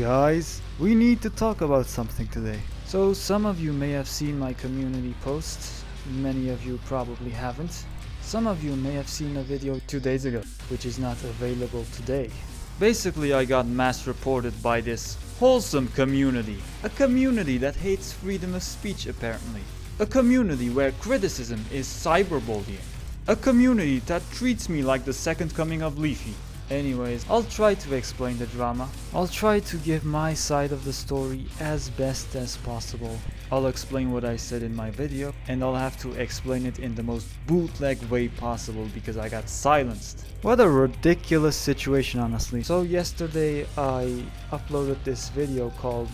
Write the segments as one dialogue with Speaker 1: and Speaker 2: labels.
Speaker 1: Guys, we need to talk about something today. So some of you may have seen my community posts, many of you probably haven't. Some of you may have seen a video 2 days ago, which is not available today. Basically, I got mass reported by this wholesome community. A community that hates freedom of speech apparently. A community where criticism is cyberbullying. A community that treats me like the second coming of Leafy. Anyways, I'll try to explain the drama. I'll try to give my side of the story as best as possible. I'll explain what I said in my video, and I'll have to explain it in the most bootleg way possible because I got silenced. What a ridiculous situation, honestly. So yesterday I uploaded this video called ...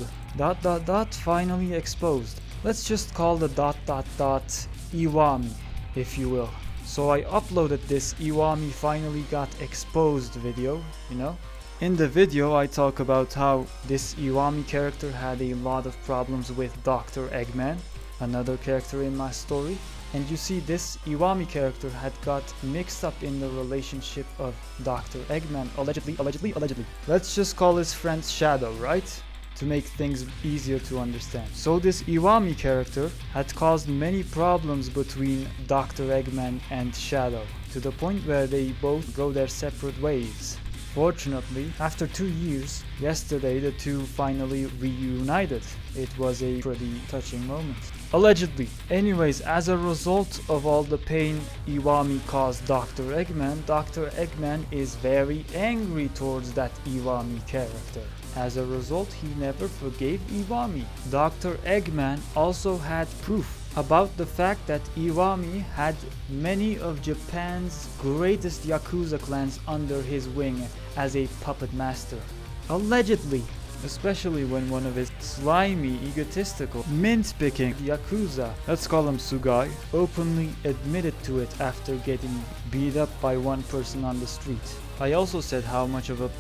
Speaker 1: finally exposed. Let's just call the ... Iwami, if you will. So I uploaded this Iwami finally got exposed video, you know. In the video I talk about how this Iwami character had a lot of problems with Dr. Eggman, another character in my story. And you see, this Iwami character had got mixed up in the relationship of Dr. Eggman, allegedly. Let's just call his friend Shadow, right? To make things easier to understand. So this Iwami character had caused many problems between Dr. Eggman and Shadow, to the point where they both go their separate ways. Fortunately, after 2 years, yesterday the two finally reunited. It was a pretty touching moment. Allegedly. Anyways, as a result of all the pain Iwami caused Dr. Eggman is very angry towards that Iwami character. As a result, he never forgave Iwami. Dr. Eggman also had proof about the fact that Iwami had many of Japan's greatest Yakuza clans under his wing as a puppet master. Allegedly. Especially when one of his slimy, egotistical, mint-picking Yakuza, let's call him Sugai, openly admitted to it after getting beat up by one person on the street. I also said how much of a...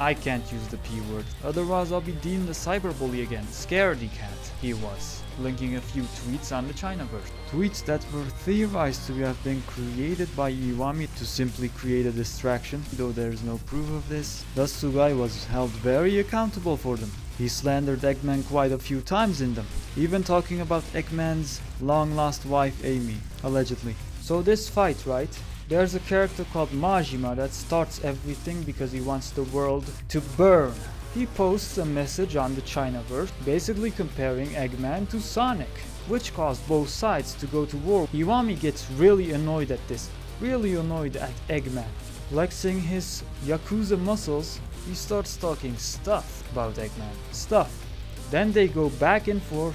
Speaker 1: I can't use the P word, otherwise I'll be deemed a cyberbully again. Scaredy cat, he was. Linking a few tweets on the Chinaverse. Tweets that were theorized to have been created by Iwami to simply create a distraction, though there is no proof of this. Thus Sugai was held very accountable for them. He slandered Eggman quite a few times in them, even talking about Eggman's long-lost wife Amy, allegedly. So this fight, right? There's a character called Majima that starts everything because he wants the world to burn. He posts a message on the Chinaverse basically comparing Eggman to Sonic, which caused both sides to go to war. Iwami gets really annoyed at this, really annoyed at Eggman. Flexing his Yakuza muscles, he starts talking stuff about Eggman. Stuff. Then they go back and forth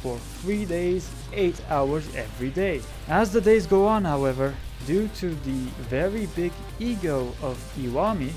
Speaker 1: for 3 days, 8 hours every day. As the days go on, however, due to the very big ego of Iwami,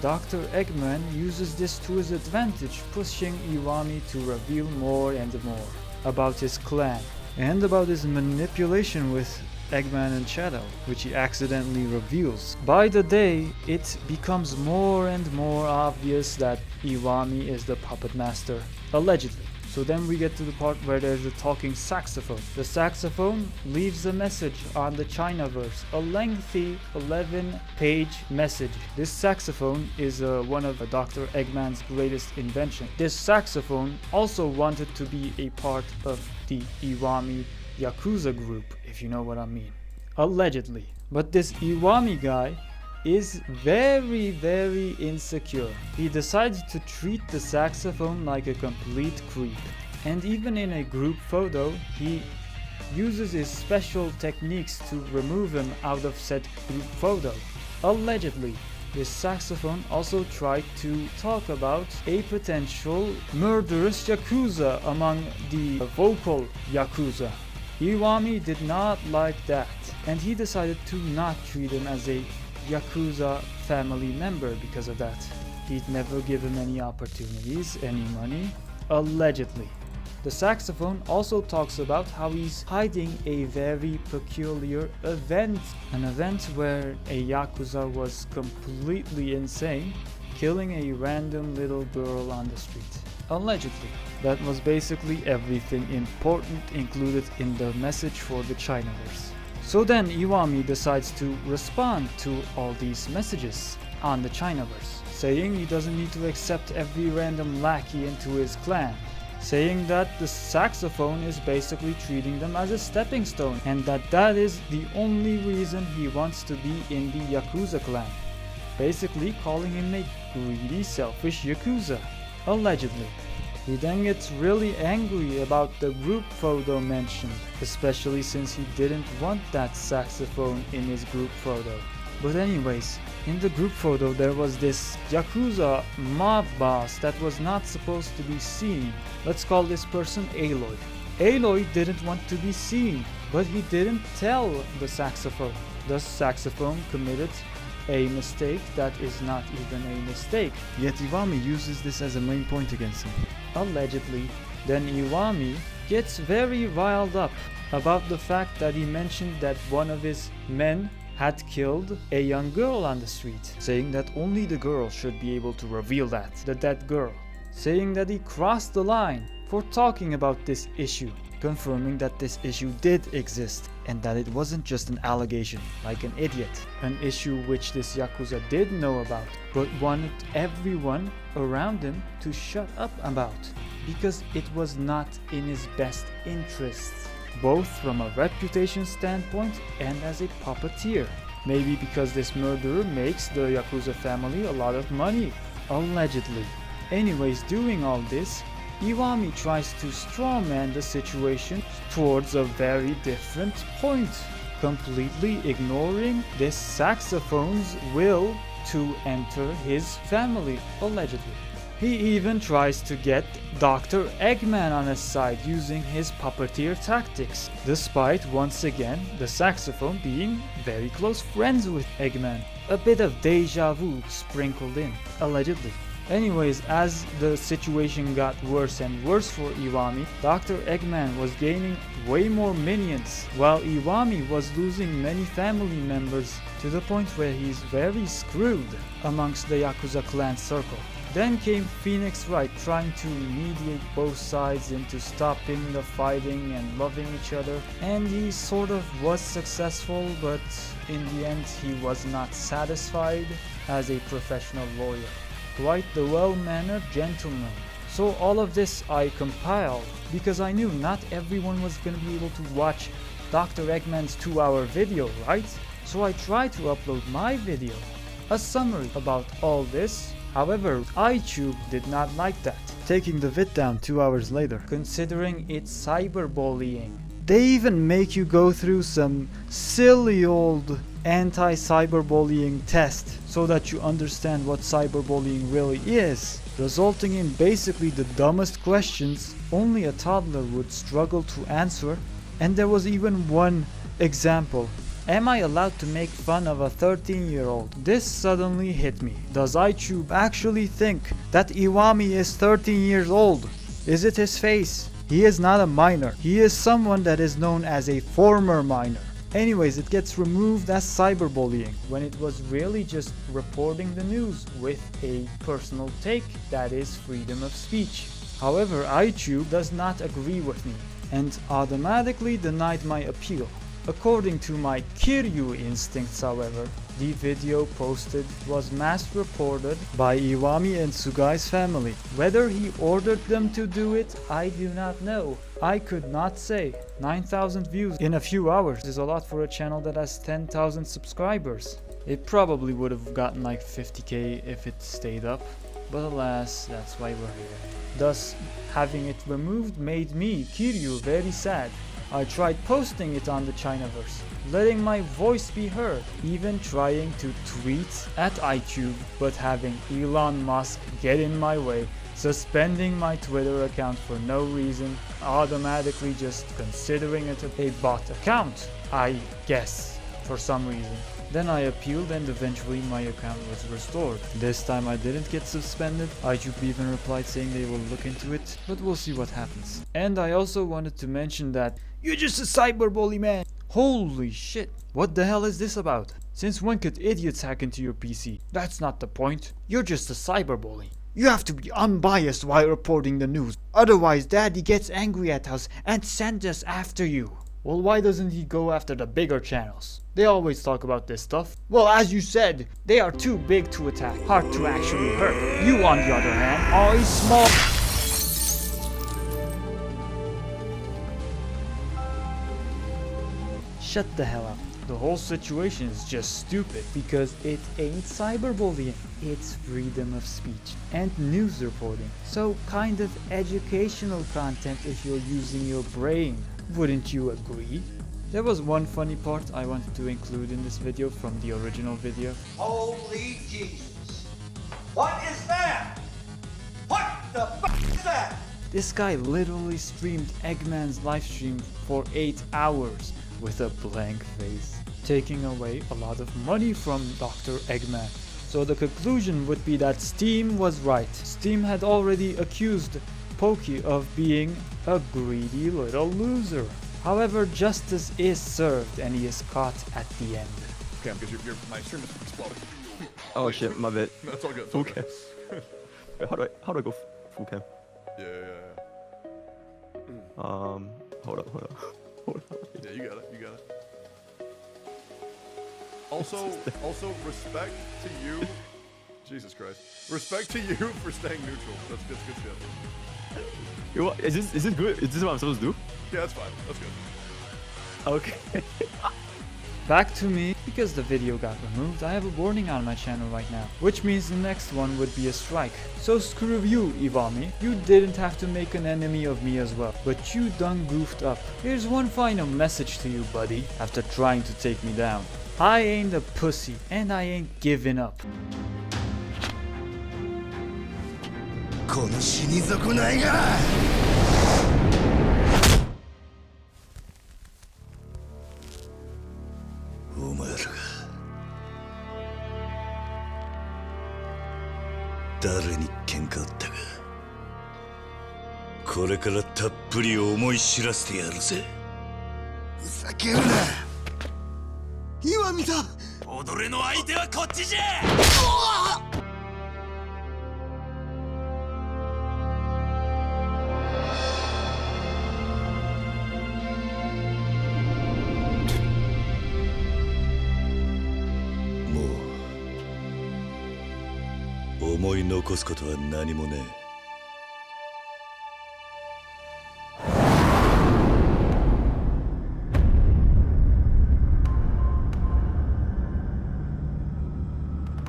Speaker 1: Dr. Eggman uses this to his advantage, pushing Iwami to reveal more and more about his clan and about his manipulation with Eggman and Shadow, which he accidentally reveals. By the day, it becomes more and more obvious that Iwami is the puppet master, allegedly. So then we get to the part where there's a talking saxophone. The saxophone leaves a message on the Chinaverse, a lengthy 11-page message. This saxophone is one of Dr. Eggman's greatest inventions. This saxophone also wanted to be a part of the Iwami Yakuza group, if you know what I mean. Allegedly. But this Iwami guy is very insecure. He decides to treat the saxophone like a complete creep. And even in a group photo, he uses his special techniques to remove him out of said group photo. Allegedly. This saxophone also tried to talk about a potential murderous Yakuza among the vocal Yakuza. Iwami did not like that, and he decided to not treat him as a Yakuza family member because of that. He'd never give him any opportunities, any money, allegedly. The saxophone also talks about how he's hiding a very peculiar event, an event where a Yakuza was completely insane, killing a random little girl on the street. Allegedly. That was basically everything important included in the message for the Chinaverse. So then Iwami decides to respond to all these messages on the Chinaverse. saying he doesn't need to accept every random lackey into his clan, saying that the saxophone is basically treating them as a stepping stone and that is the only reason he wants to be in the Yakuza clan, basically calling him a greedy, selfish Yakuza, allegedly. He then gets really angry about the group photo mentioned, especially since he didn't want that saxophone in his group photo. But anyways, in the group photo there was this Yakuza mob boss that was not supposed to be seen. Let's call this person Aloy. Aloy didn't want to be seen, but he didn't tell the saxophone. The saxophone committed a mistake that is not even a mistake. Yet Iwami uses this as a main point against him. Allegedly. Then Iwami gets very riled up about the fact that he mentioned that one of his men had killed a young girl on the street, saying that only the girl should be able to reveal that, the dead girl, saying that he crossed the line for talking about this issue, confirming that this issue did exist and that it wasn't just an allegation, like an idiot, an issue which this Yakuza did know about, but wanted everyone around him to shut up about, because it was not in his best interests, both from a reputation standpoint and as a puppeteer. Maybe because this murderer makes the Yakuza family a lot of money, allegedly. Anyways, doing all this, Iwami tries to strawman the situation towards a very different point, completely ignoring this saxophone's will to enter his family, allegedly. He even tries to get Dr. Eggman on his side using his puppeteer tactics, despite once again the saxophone being very close friends with Eggman. A bit of deja vu sprinkled in, allegedly. Anyways, as the situation got worse and worse for Iwami, Dr. Eggman was gaining way more minions, while Iwami was losing many family members to the point where he's very screwed amongst the Yakuza clan circle. Then came Phoenix Wright trying to mediate both sides into stopping the fighting and loving each other, and he sort of was successful, but in the end he was not satisfied as a professional lawyer. Quite the well-mannered gentleman. So all of this I compiled because I knew not everyone was gonna be able to watch Dr. Eggman's 2-hour video, right? So I tried to upload my video, a summary about all this. However, iTube did not like that, taking the vid down 2 hours later, considering it's cyberbullying. They even make you go through some silly old anti-cyberbullying test so that you understand what cyberbullying really is, resulting in basically the dumbest questions only a toddler would struggle to answer. And there was even one example. Am I allowed to make fun of a 13-year-old? This suddenly hit me. Does iTube actually think that Iwami is 13 years old? Is it his face? He is not a minor. He is someone that is known as a former minor. Anyways, it gets removed as cyberbullying when it was really just reporting the news with a personal take that is freedom of speech. However, iTube does not agree with me and automatically denied my appeal. According to my Kiryu instincts, however, the video posted was mass reported by Iwami and Sugai's family. Whether he ordered them to do it, I do not know. I could not say. 9,000 views in a few hours is a lot for a channel that has 10,000 subscribers. It probably would have gotten like 50k if it stayed up, but alas, that's why we're here. Thus, having it removed made me, Kiryu, very sad. I tried posting it on the Chinaverse, letting my voice be heard, even trying to tweet at iTube, but having Elon Musk get in my way, suspending my Twitter account for no reason, automatically just considering it a bot account, I guess, for some reason. Then I appealed and eventually my account was restored. This time I didn't get suspended. iTube even replied saying they will look into it, but we'll see what happens. And I also wanted to mention that you're just a cyberbully, man. Holy shit, what the hell is this about? Since when could idiots hack into your PC? That's not the point. You're just a cyberbully. You have to be unbiased while reporting the news. Otherwise daddy gets angry at us and sends us after you. Well, why doesn't he go after the bigger channels? They always talk about this stuff. Well, as you said, they are too big to attack, hard to actually hurt. You, on the other hand, are a small... Shut the hell up. The whole situation is just stupid because it ain't cyberbullying, it's freedom of speech and news reporting. So kind of educational content if you're using your brain. Wouldn't you agree? There was one funny part I wanted to include in this video from the original video.
Speaker 2: Holy Jesus. What is that? What the f is that?
Speaker 1: This guy literally streamed Eggman's livestream for 8 hours with a blank face, taking away a lot of money from Dr. Eggman. So the conclusion would be that Steam was right. Steam had already accused Pokey of being a greedy little loser. However, justice is served and he is caught at the end.
Speaker 3: Cam, because my stream is exploding.
Speaker 4: Oh shit, my bad.
Speaker 3: That's all good.
Speaker 4: Full cam. Wait, how do I go full cam?
Speaker 3: Yeah.
Speaker 4: Hold up.
Speaker 3: Yeah, you got it. Also, respect to you. Jesus Christ. Respect to you for staying neutral. That's good shit.
Speaker 4: You know what, is this good? Is this what I'm supposed to do?
Speaker 3: Yeah, that's fine. That's good.
Speaker 4: Okay.
Speaker 1: Back to me. Because the video got removed, I have a warning on my channel right now, which means the next one would be a strike. So screw you, Ivami. You didn't have to make an enemy of me as well, but you done goofed up. Here's one final message to you, buddy, after trying to take me down. I ain't a pussy, and I ain't giving up.
Speaker 2: この死に損ないがお前らが誰に喧嘩売ったかこれからたっぷり思い知らせてやるぜふざけるな今見た踊れの相手はこっちじゃ思い残すことは何もねえ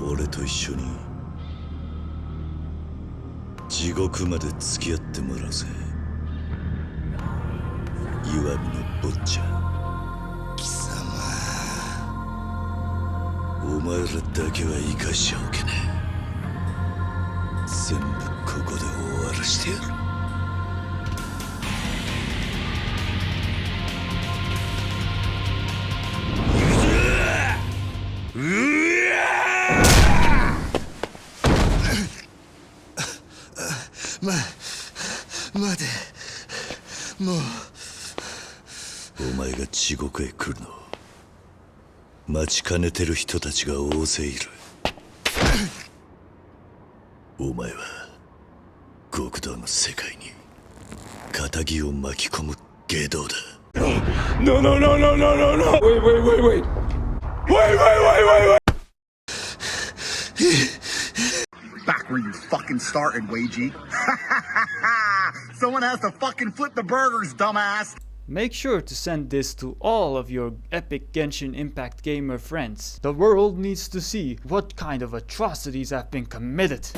Speaker 2: 俺と一緒に地獄まで付き合ってもらうぜ石見の坊ちゃん貴様お前らだけは生かしちゃおけねえ全部ここで終わらしてやる待てもうお前が地獄へ来るのを待ちかねてる人たちが大勢いるお前は極道の世界に仇を巻き込む外道だ No Wait
Speaker 5: Back where you fucking started, Weiji. Someone has to fucking flip the burgers, dumbass.
Speaker 1: Make sure to send this to all of your epic Genshin Impact gamer friends. The world needs to see what kind of atrocities have been committed.